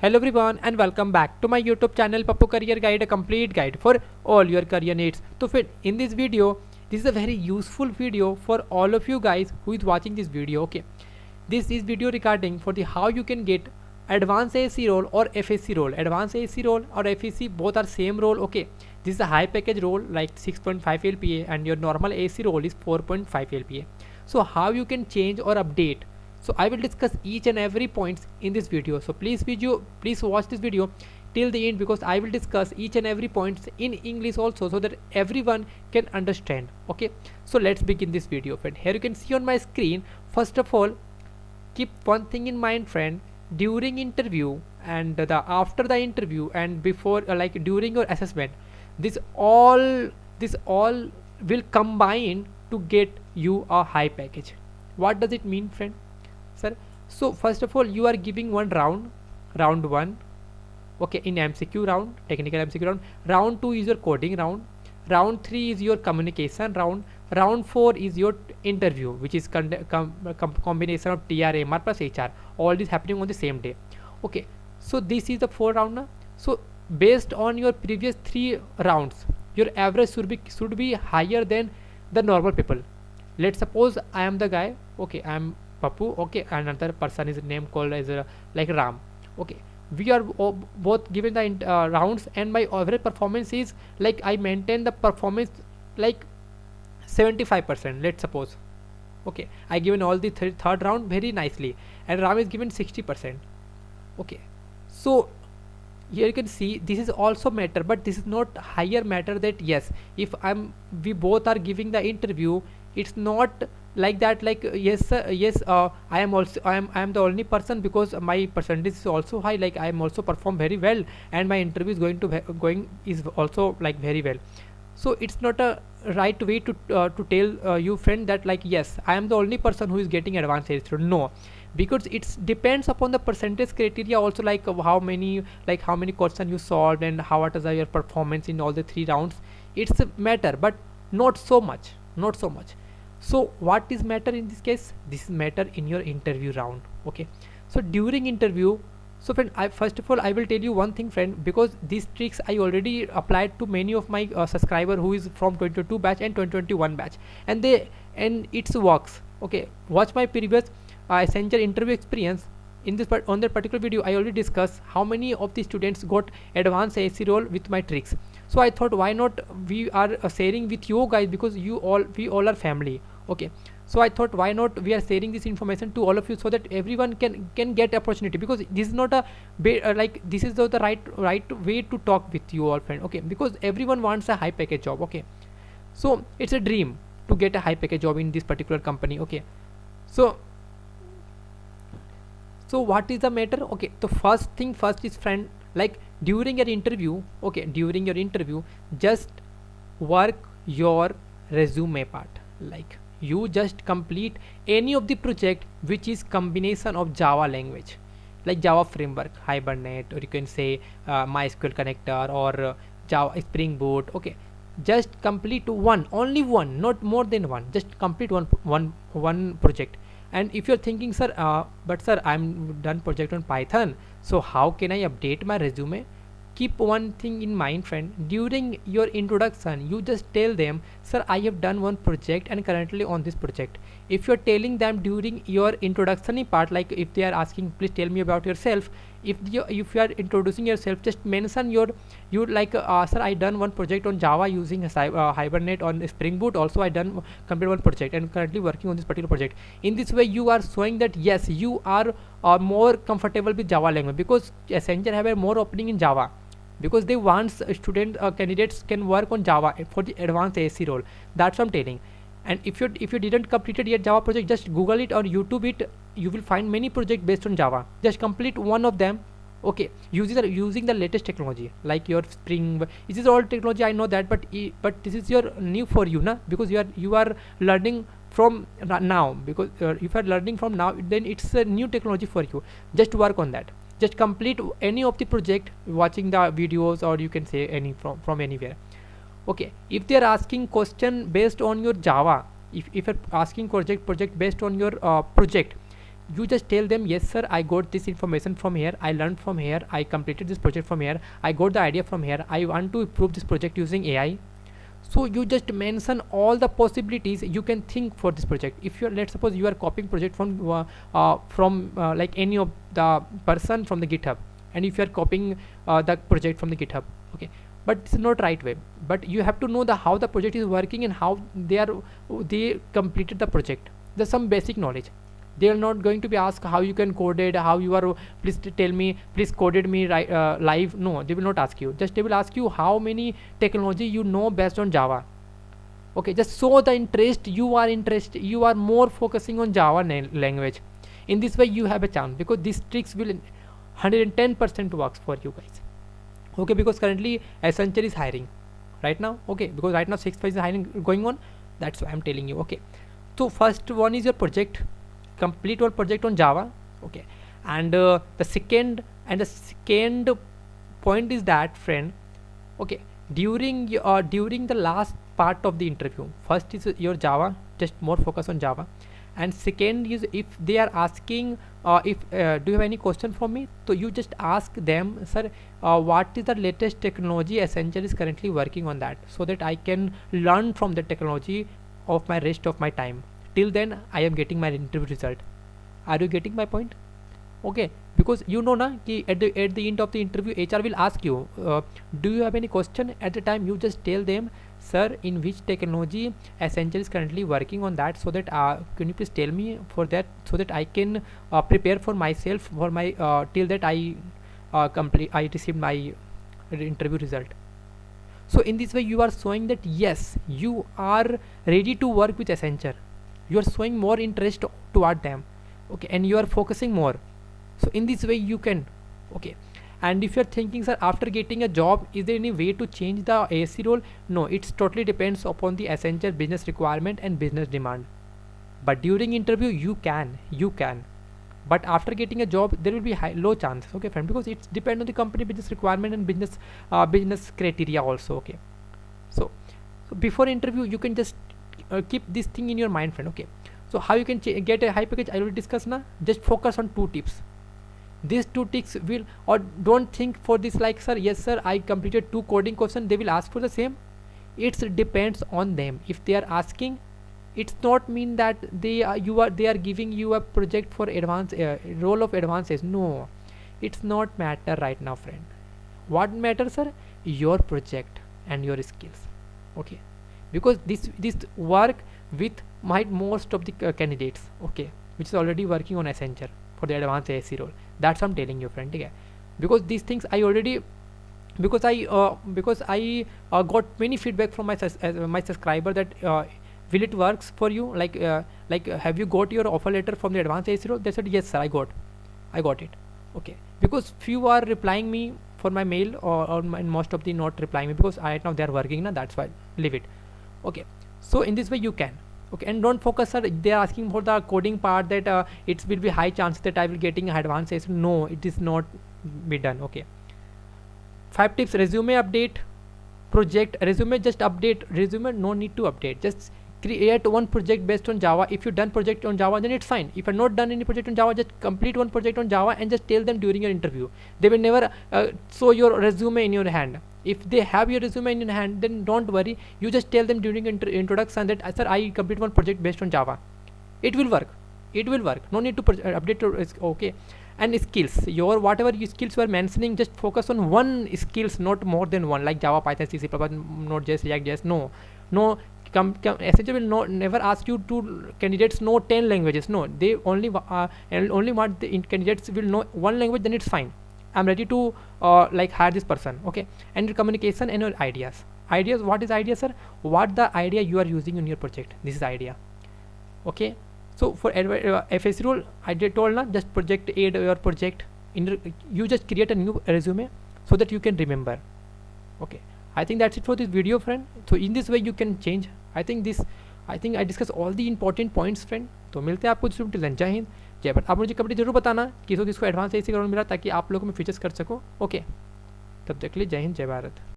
Hello everyone and welcome back to my YouTube channel Pappu Career Guide, a complete guide for all your career needs. So fit in this video, this is a very useful video for all of you guys who is watching this video. Okay, this is video regarding for the how you can get advanced ASC role or FSC role. Advanced ASC role or FSC both are same role. Okay, this is a high package role like 6.5 LPA and your normal ASC role is 4.5 LPA. So how you can change or update. So I will discuss each and every points in this video. So please watch this video till the end because I will discuss each and every points in English also so that everyone can understand. Okay, so let's begin this video, friend. Here you can see on my screen. First of all, keep one thing in mind, friend. During interview and after the interview and before like during your assessment, this all will combine to get you a high package. What does it mean, friend? Sir, so first of all, you are giving one round 1, okay, in MCQ round, technical MCQ round. Round 2 is your coding round 3 is your communication round 4 is your interview, which is combination of TR, MR plus HR. All this happening on the same day. Okay, so this is the 4 round now. So based on your previous 3 rounds, your average should be higher than the normal people. Let's suppose I am the guy, okay, I am Pappu, okay, another person is name called as like Ram. Okay, we are both given the rounds and my average performance is like I maintain the performance like 75%, let's suppose. Okay, I given all the third round very nicely and Ram is given 60%. Okay, so here you can see this is also matter, but this is not higher matter that yes, if we both are giving the interview, it's not like that, like yes I am the only person because my percentage is also high, like I am also perform very well and my interview is going is also like very well. So it's not a right way to tell you, friend, that like yes, I am the only person who is getting advanced ASC. No, because it depends upon the percentage criteria also, like how many questions you solved and what is your performance in all the 3 rounds. It's a matter, but not so much. So what is matter in this case? This is matter in your interview round. Okay, so during interview, so friend, first of all I will tell you one thing, friend, because these tricks I already applied to many of my subscriber who is from 2022 batch and 2021 batch, and it works. Okay, watch my previous Accenture interview experience. In this on that particular video, I already discussed how many of the students got advanced ASC role with my tricks. So I thought, why not we are sharing with you guys, because we all are family. Okay, so I thought, why not we are sharing this information to all of you so that everyone can get opportunity, because this is not a like this is the right way to talk with you all, friend. Okay, because everyone wants a high package job. Okay, so it's a dream to get a high package job in this particular company. Okay, so what is the matter? Okay, the first is, friend, like during your interview, okay, just work your resume part. Like you just complete any of the project which is combination of Java language, like Java framework, Hibernate, or you can say MySQL connector, or Java Spring Boot. Okay, just complete only one, not more than one. Just complete one project. And if you're thinking, sir, but sir, I'm done project on Python, so how can I update my resume? Keep one thing in mind, friend. During your introduction, you just tell them, sir, I have done one project and currently on this project. If you're telling them during your introduction part, like if they are asking, please tell me about yourself, if you are introducing yourself, just mention you like sir, I done one project on Java using Hibernate on Spring Boot. Also I done complete one project and currently working on this particular project. In this way you are showing that yes, you are more comfortable with Java language, because Accenture have a more opening in Java, because they want student candidates can work on Java for the advanced ASC role. That's what I'm telling. And if you didn't completed yet Java project, just Google it or YouTube it. You will find many projects based on Java. Just complete one of them. Okay, using the latest technology like your Spring. This is all technology, I know that, but this is your new for you, na? Because you are learning from now. Because if you are learning from now, then it's a new technology for you. Just work on that. Just complete any of the project watching the videos, or you can say any from anywhere. Okay, if they are asking question based on your Java, if you're asking project based on your project, you just tell them, yes sir, I got this information from here, I learned from here, I completed this project from here, I got the idea from here, I want to improve this project using AI. So you just mention all the possibilities you can think for this project. If you're, let's suppose you are copying project from like any of the person from the GitHub, and if you are copying the project from the GitHub, okay, but it's not right way. But you have to know the how the project is working and how they completed the project. There's some basic knowledge. They are not going to be asked how you can code it, how you are, please tell me, please coded me live. No, they will not ask you. Just they will ask you how many technology you know based on Java. Okay, just show the interest. You are more focusing on Java language. In this way you have a chance, because these tricks will 110% works for you guys. Okay, because currently Accenture is hiring right now. Okay, because right now 6 phase is hiring going on. That's why I'm telling you. Okay, so first one is your project. Complete your project on Java. Okay, and the second point is that, friend, okay, during the last part of the interview, first is your Java, just more focus on Java, and second is if they are asking do you have any question for me, so you just ask them, sir, what is the latest technology Accenture is currently working on that, so that I can learn from the technology of my rest of my time. Till then I am getting my interview result. Are you getting my point? Okay, because you know na ki at the end of the interview HR will ask you do you have any question. At the time you just tell them, sir, in which technology Accenture is currently working on that, so that can you please tell me for that, so that I can prepare for myself for my till that I received my interview result. So in this way you are showing that yes, you are ready to work with Accenture. You are showing more interest toward them. Okay, and you are focusing more. So in this way you can. Okay, and if you are thinking, sir, after getting a job, is there any way to change the ASC role? No, it's totally depends upon the Accenture business requirement and business demand. But during interview you can, but after getting a job there will be low chance. Okay, friend, because it's depend on the company business requirement and business criteria also. Okay, so before interview you can just keep this thing in your mind, friend. Okay, so how you can get a high package, I will discuss now. Just focus on 2 tips. These 2 tips will, or don't think for this like, sir, yes sir, I completed 2 coding questions, they will ask for the same. It depends on them. If they are asking, it's not mean that they are giving you a project for advanced role of advances. No, it's not matter right now, friend. What matters, sir? Your project and your skills. Okay, because this work with most of the candidates, okay, which is already working on Accenture for the advanced ASC role. That's what I'm telling you, friend. Okay, because these things I already, because I got many feedback from my subscriber that will it works for you, like have you got your offer letter from the advanced ASC role? They said yes sir, I got it. Okay, because few are replying me for my mail, or most of the not replying me, because right now they are working now, that's why leave it. Okay, so in this way you can. Okay, and don't focus, sir, they are asking for the coding part, that it will be high chance that I will getting advanced ASC. No, it is not be done. Okay, 5 tips. Resume update, project resume, just update resume, no need to update, just create one project based on Java. If you done project on Java, then it's fine. If you're not done any project on Java, just complete one project on Java and just tell them during your interview. They will never show your resume in your hand. If they have your resume in your hand, then don't worry, you just tell them during introduction that, sir, I complete one project based on Java. It will work, no need to update your okay. And skills, your whatever you skills you are mentioning, just focus on one skills, not more than one, like Java, Python, C++, Node.js, React.js. No, Accenture will never ask you to candidates know 10 languages. No, they only want the candidates will know one language, then it's fine. I'm ready to like hire this person. Okay, and your communication and your ideas. What is idea, sir? What the idea you are using in your project? This is idea. Okay, so for FSC role, I did told na, just project aid your project. You just create a new resume so that you can remember. Okay, I think that's it for this video, friend. So in this way you can change. I think I discuss all the important points, friend. तो मिलते हैं आपको दूसरे जय हिंद जय भारत. आप मुझे comment जरूर बताना किसको एडवांस ऐसे मिला, ताकि आप लोगों में फीचर्स कर सको. ओके, तब तक के लिए जय हिंद जय भारत.